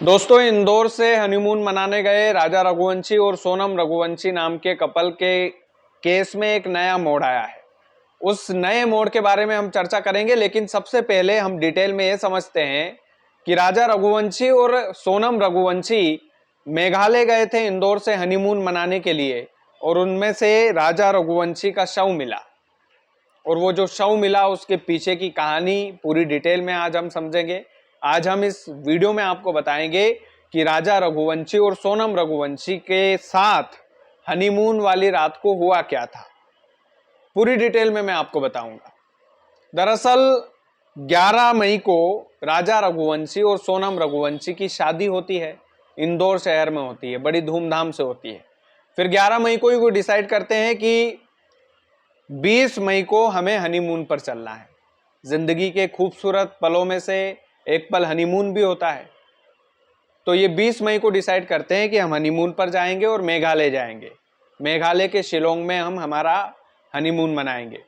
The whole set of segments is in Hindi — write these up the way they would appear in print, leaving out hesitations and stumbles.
दोस्तों, इंदौर से हनीमून मनाने गए राजा रघुवंशी और सोनम रघुवंशी नाम के कपल के केस में एक नया मोड़ आया है। उस नए मोड़ के बारे में हम चर्चा करेंगे, लेकिन सबसे पहले हम डिटेल में यह समझते हैं कि राजा रघुवंशी और सोनम रघुवंशी मेघालय गए थे इंदौर से हनीमून मनाने के लिए, और उनमें से राजा रघुवंशी का शव मिला। और वो जो शव मिला उसके पीछे की कहानी पूरी डिटेल में आज हम समझेंगे। आज हम इस वीडियो में आपको बताएंगे कि राजा रघुवंशी और सोनम रघुवंशी के साथ हनीमून वाली रात को हुआ क्या था। पूरी डिटेल में मैं आपको बताऊंगा। दरअसल 11 मई को राजा रघुवंशी और सोनम रघुवंशी की शादी होती है, इंदौर शहर में होती है, बड़ी धूमधाम से होती है। फिर 11 मई को ही वो डिसाइड करते हैं कि 20 मई को हमें हनीमून पर चलना है। जिंदगी के खूबसूरत पलों में से एक पल हनीमून भी होता है। तो ये 20 मई को डिसाइड करते हैं कि हम हनीमून पर जाएंगे और मेघालय जाएंगे। मेघालय के शिलोंग में हम हमारा हनीमून मनाएंगे।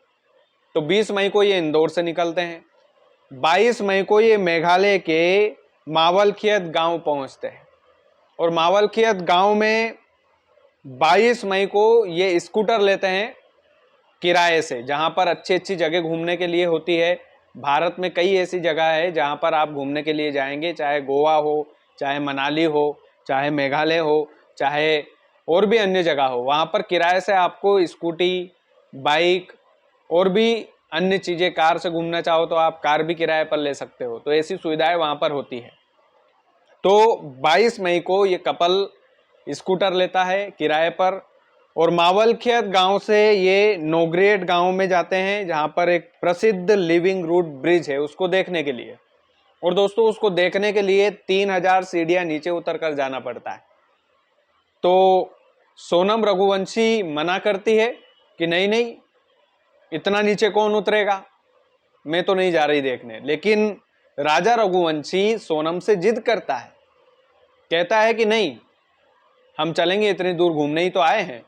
तो 20 मई को ये इंदौर से निकलते हैं। 22 मई को ये मेघालय के मावलखियत गांव पहुंचते हैं, और मावलखियत गांव में 22 मई को ये स्कूटर लेते हैं किराए से, जहां पर अच्छी अच्छी जगह घूमने के लिए होती है। भारत में कई ऐसी जगह है जहां पर आप घूमने के लिए जाएंगे, चाहे गोवा हो, चाहे मनाली हो, चाहे मेघालय हो, चाहे और भी अन्य जगह हो। वहां पर किराए से आपको स्कूटी, बाइक और भी अन्य चीजें, कार से घूमना चाहो तो आप कार भी किराए पर ले सकते हो। तो ऐसी सुविधाएं वहां पर होती है। तो 22 मई को ये कपल स्कूटर लेता है किराए पर, और मावलखियत गांव से ये नोग्रेट गांव में जाते हैं, जहां पर एक प्रसिद्ध लिविंग रूट ब्रिज है, उसको देखने के लिए। और दोस्तों, उसको देखने के लिए 3000 सीढ़ियां नीचे उतर कर जाना पड़ता है। तो सोनम रघुवंशी मना करती है कि नहीं नहीं, इतना नीचे कौन उतरेगा, मैं तो नहीं जा रही देखने। लेकिन राजा रघुवंशी सोनम से जिद करता है, कहता है कि नहीं, हम चलेंगे, इतनी दूर घूमने ही तो आए हैं।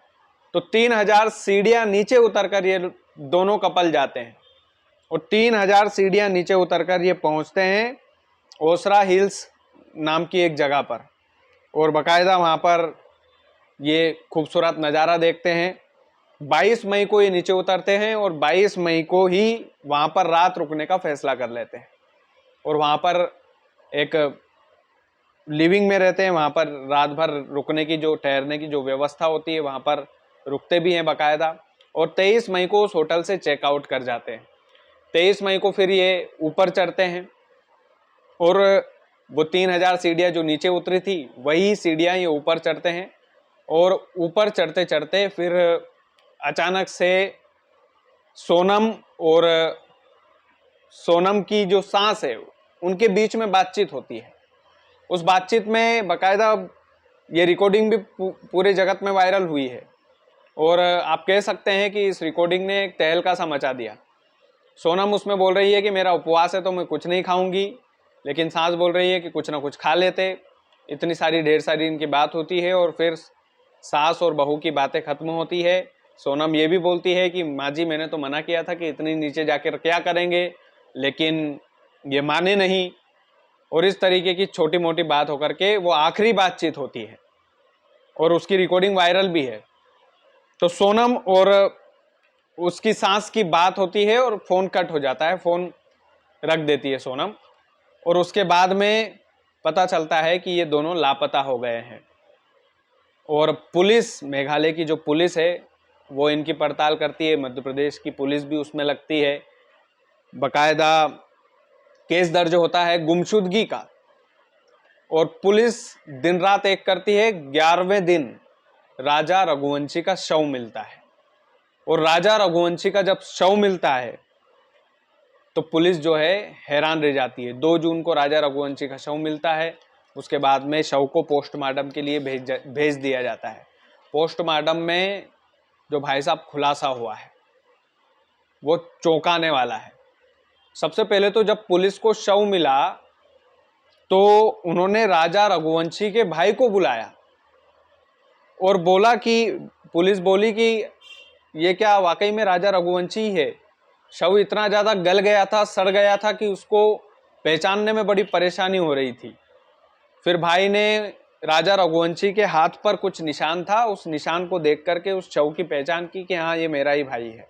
तो 3000 सीढ़ियां नीचे उतरकर ये दोनों कपल जाते हैं, और 3000 सीढ़ियां नीचे उतरकर ये पहुंचते हैं ओसरा हिल्स नाम की एक जगह पर, और बकायदा वहां पर ये खूबसूरत नज़ारा देखते हैं। 22 मई को ये नीचे उतरते हैं, और 22 मई को ही वहां पर रात रुकने का फैसला कर लेते हैं, और वहां पर एक लिविंग में रहते हैं। वहां पर रात भर रुकने की, जो ठहरने की जो व्यवस्था होती है, वहां पर रुकते भी हैं बकायदा। और 23 मई को उस होटल से चेकआउट कर जाते हैं। 23 मई को फिर ये ऊपर चढ़ते हैं, और वो 3000 सीढ़ियां जो नीचे उतरी थी वही सीढ़ियां ये ऊपर चढ़ते हैं। और ऊपर चढ़ते चढ़ते फिर अचानक से सोनम और सोनम की जो सांस है उनके बीच में बातचीत होती है। उस बातचीत में बकायदा ये रिकॉर्डिंग भी पूरे जगत में वायरल हुई है, और आप कह सकते हैं कि इस रिकॉर्डिंग ने एक तहलका सा मचा दिया। सोनम उसमें बोल रही है कि मेरा उपवास है तो मैं कुछ नहीं खाऊंगी, लेकिन सांस बोल रही है कि कुछ ना कुछ खा लेते। इतनी सारी ढेर सारी इनकी बात होती है, और फिर सास और बहू की बातें खत्म होती है। सोनम ये भी बोलती है कि माँ जी, मैंने तो मना किया था कि इतनी नीचे जाकर क्या करेंगे, लेकिन ये माने नहीं। और इस तरीके की छोटी मोटी बात होकर के वो आखिरी बातचीत होती है, और उसकी रिकॉर्डिंग वायरल भी है। तो सोनम और उसकी सास की बात होती है, और फोन कट हो जाता है, फोन रख देती है सोनम। और उसके बाद में पता चलता है कि ये दोनों लापता हो गए हैं। और पुलिस, मेघालय की जो पुलिस है वो इनकी पड़ताल करती है, मध्य प्रदेश की पुलिस भी उसमें लगती है। बकायदा केस दर्ज होता है गुमशुदगी का, और पुलिस दिन रात एक करती है। 11वें दिन राजा रघुवंशी का शव मिलता है, और राजा रघुवंशी का जब शव मिलता है तो पुलिस जो है हैरान रह जाती है। 2 जून को राजा रघुवंशी का शव मिलता है। उसके बाद में शव को पोस्टमार्टम के लिए भेज दिया जाता है। पोस्टमार्टम में जो भाई साहब खुलासा हुआ है वो चौंकाने वाला है। सबसे पहले तो जब पुलिस को शव मिला तो उन्होंने राजा रघुवंशी के भाई को बुलाया, और बोला कि, पुलिस बोली कि ये क्या वाकई में राजा रघुवंशी ही है? शव इतना ज्यादा गल गया था, सड़ गया था कि उसको पहचानने में बड़ी परेशानी हो रही थी। फिर भाई ने राजा रघुवंशी के हाथ पर कुछ निशान था, उस निशान को देख करके उस शव की पहचान की कि हाँ ये मेरा ही भाई है।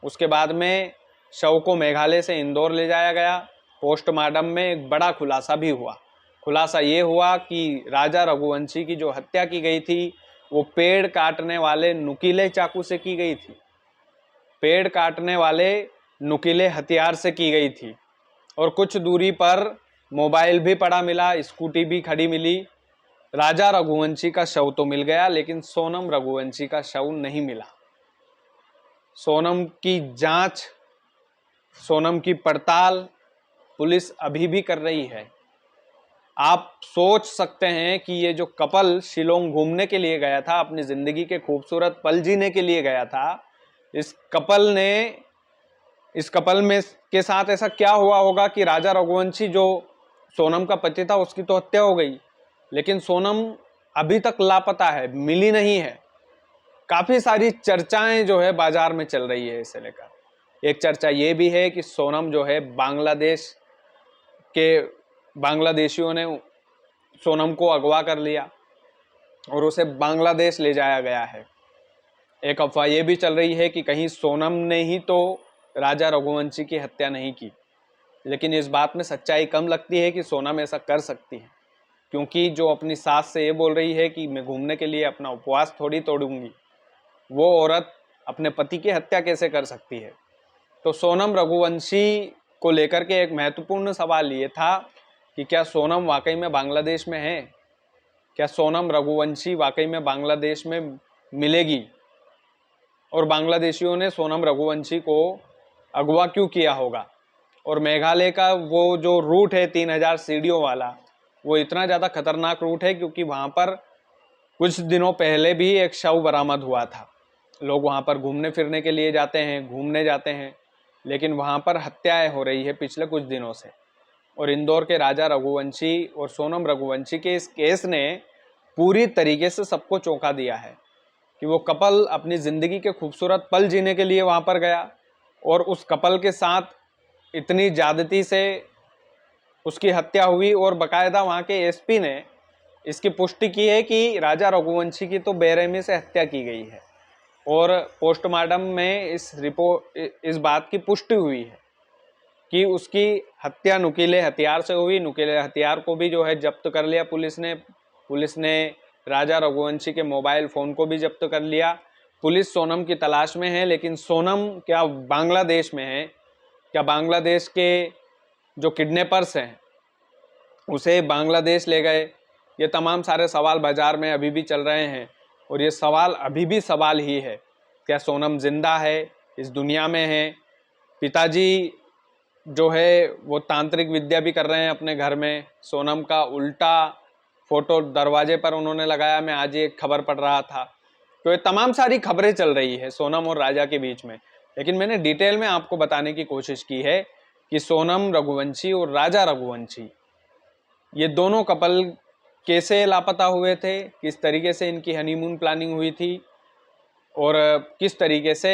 उसके बाद में शव को मेघालय से इंदौर ले जाया गया। पोस्टमार्टम में एक बड़ा खुलासा भी हुआ। खुलासा ये हुआ कि राजा रघुवंशी की जो हत्या की गई थी वो पेड़ काटने वाले नुकीले चाकू से की गई थी, पेड़ काटने वाले नुकीले हथियार से की गई थी। और कुछ दूरी पर मोबाइल भी पड़ा मिला, स्कूटी भी खड़ी मिली। राजा रघुवंशी का शव तो मिल गया, लेकिन सोनम रघुवंशी का शव नहीं मिला। सोनम की जांच, सोनम की पड़ताल पुलिस अभी भी कर रही है। आप सोच सकते हैं कि ये जो कपल शिलोंग घूमने के लिए गया था, अपनी जिंदगी के खूबसूरत पल जीने के लिए गया था, इस कपल में के साथ ऐसा क्या हुआ होगा कि राजा रघुवंशी जो सोनम का पति था उसकी तो हत्या हो गई, लेकिन सोनम अभी तक लापता है, मिली नहीं है। काफी सारी चर्चाएं जो है बाजार में चल रही है इसे लेकर। एक चर्चा ये भी है कि सोनम जो है बांग्लादेशियों ने सोनम को अगवा कर लिया और उसे बांग्लादेश ले जाया गया है। एक अफवाह ये भी चल रही है कि कहीं सोनम ने ही तो राजा रघुवंशी की हत्या नहीं की, लेकिन इस बात में सच्चाई कम लगती है कि सोनम ऐसा कर सकती है, क्योंकि जो अपनी सास से ये बोल रही है कि मैं घूमने के लिए अपना उपवास थोड़ी तोड़ूंगी, वो औरत अपने पति की हत्या कैसे कर सकती है। तो सोनम रघुवंशी को लेकर के एक महत्वपूर्ण सवाल ये था कि क्या सोनम वाकई में बांग्लादेश में है, क्या सोनम रघुवंशी वाकई में बांग्लादेश में मिलेगी, और बांग्लादेशियों ने सोनम रघुवंशी को अगवा क्यों किया होगा। और मेघालय का वो जो रूट है 3000 सीढ़ियों वाला, वो इतना ज़्यादा खतरनाक रूट है क्योंकि वहाँ पर कुछ दिनों पहले भी एक शव बरामद हुआ था। लोग वहाँ पर घूमने फिरने के लिए जाते हैं, घूमने जाते हैं, लेकिन वहाँ पर हत्याएं हो रही है पिछले कुछ दिनों से। और इंदौर के राजा रघुवंशी और सोनम रघुवंशी के इस केस ने पूरी तरीके से सबको चौंका दिया है कि वो कपल अपनी ज़िंदगी के खूबसूरत पल जीने के लिए वहाँ पर गया और उस कपल के साथ इतनी ज़्यादती से उसकी हत्या हुई। और बाकायदा वहाँ के एसपी ने इसकी पुष्टि की है कि राजा रघुवंशी की तो बेरहमी से हत्या की गई है, और पोस्टमार्टम में इस बात की पुष्टि हुई है कि उसकी हत्या नुकीले हथियार से हुई। नुकीले हथियार को भी जो है जब्त कर लिया पुलिस ने राजा रघुवंशी के मोबाइल फ़ोन को भी जब्त कर लिया। पुलिस सोनम की तलाश में है, लेकिन सोनम क्या बांग्लादेश में है, क्या बांग्लादेश के जो किडनैपर्स हैं उसे बांग्लादेश ले गए, ये तमाम सारे सवाल बाजार में अभी भी चल रहे हैं। और ये सवाल अभी भी सवाल ही है, क्या सोनम जिंदा है, इस दुनिया में है। पिताजी जो है वो तांत्रिक विद्या भी कर रहे हैं अपने घर में। सोनम का उल्टा फोटो दरवाजे पर उन्होंने लगाया, मैं आज एक खबर पढ़ रहा था। तो ये तमाम सारी खबरें चल रही है सोनम और राजा के बीच में, लेकिन मैंने डिटेल में आपको बताने की कोशिश की है कि सोनम रघुवंशी और राजा रघुवंशी ये दोनों कपल कैसे लापता हुए थे, किस तरीके से इनकी हनीमून प्लानिंग हुई थी, और किस तरीके से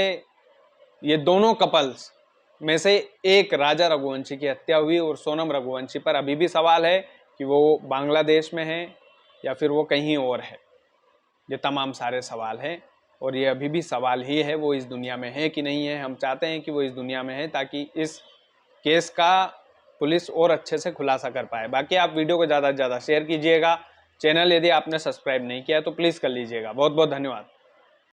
ये दोनों कपल्स में से एक राजा रघुवंशी की हत्या हुई। और सोनम रघुवंशी पर अभी भी सवाल है कि वो बांग्लादेश में है या फिर वो कहीं और है। ये तमाम सारे सवाल हैं, और ये अभी भी सवाल ही है, वो इस दुनिया में है कि नहीं है। हम चाहते हैं कि वो इस दुनिया में है ताकि इस केस का पुलिस और अच्छे से खुलासा कर पाए। बाकी आप वीडियो को ज़्यादा से ज़्यादा शेयर कीजिएगा। चैनल यदि आपने सब्सक्राइब नहीं किया तो प्लीज़ कर लीजिएगा। बहुत बहुत धन्यवाद।